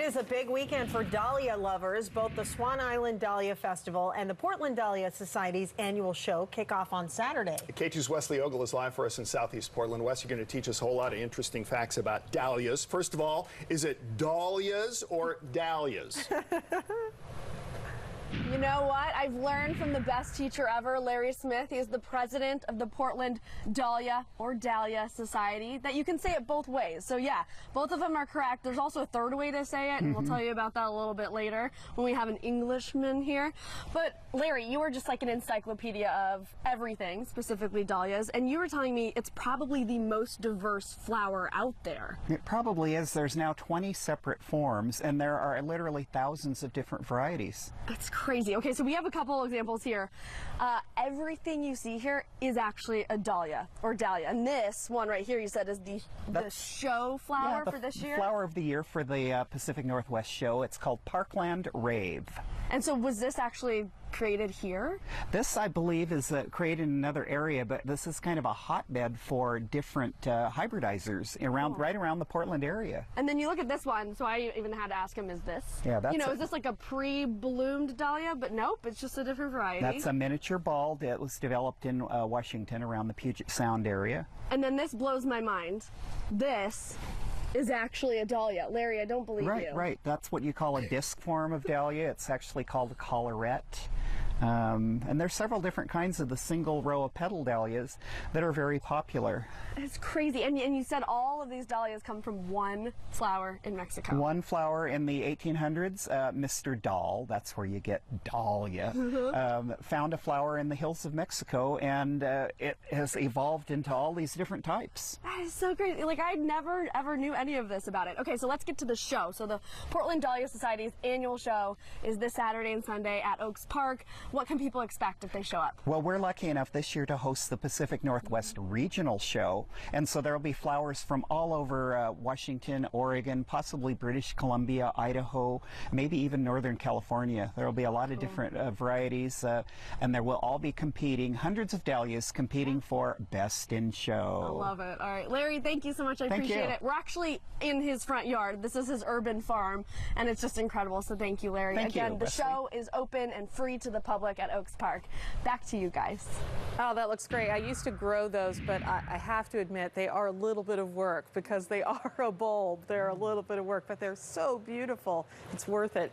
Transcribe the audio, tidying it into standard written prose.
is a big weekend for dahlia lovers. Both the Swan Island Dahlia Festival and the Portland Dahlia Society's annual show kick off on Saturday. K2's Wesley Ogle is live for us in Southeast Portland. Wes, you're going to teach us a whole lot of interesting facts about dahlias. First of all, is it dahlias or dahlias? You know what? I've learned from the best teacher ever, Larry Smith. He is the president of the Portland Dahlia or Dahlia Society, that you can say it both ways. So yeah, both of them are correct. There's also a third way to say it, and we'll tell you about that a little bit later when we have an Englishman here. But Larry, you are just like an encyclopedia of everything, specifically dahlias, and you were telling me it's probably the most diverse flower out there. It probably is. There's now 20 separate forms, and there are literally thousands of different varieties. That's crazy. Okay, so we have a couple examples here. Everything you see here is actually a dahlia or dahlia, and this one right here you said is the show flower for this year? Flower of the year for the Pacific Northwest show. It's called Parkland Rave. And so was this actually created here? This, I believe, is created in another area, but this is kind of a hotbed for different hybridizers right around the Portland area. And then you look at this one, so I even had to ask him, is this? Yeah, that's is this like a pre-bloomed dahlia? But nope, it's just a different variety. That's a miniature bulb. It was developed in Washington around the Puget Sound area. And then this blows my mind. This is actually a dahlia. Larry, I don't believe you. Right. That's what you call a disc form of dahlia. It's actually called a collarette. And there's several different kinds of the single row of petal dahlias that are very popular. It's crazy. And you said all of these dahlias come from one flower in Mexico. One flower in the 1800s, Mr. Dahl, that's where you get dahlia, found a flower in the hills of Mexico, and it has evolved into all these different types. That is so crazy. Like, I never ever knew any of this about it. Okay, so let's get to the show. So the Portland Dahlia Society's annual show is this Saturday and Sunday at Oaks Park. What can people expect if they show up? Well, we're lucky enough this year to host the Pacific Northwest Regional Show, and so there will be flowers from all over Washington, Oregon, possibly British Columbia, Idaho, maybe even Northern California. There will be a lot of different varieties, and there will all be competing, hundreds of dahlias competing for Best in Show. I love it. All right, Larry, thank you so much. I appreciate it. We're actually in his front yard. This is his urban farm, and it's just incredible, so thank you, Larry. Again, the show is open and free to the public at Oaks Park. Back to you guys. Oh, that looks great. I used to grow those, but I have to admit they are a little bit of work because they are a bulb. They're a little bit of work, but they're so beautiful. It's worth it.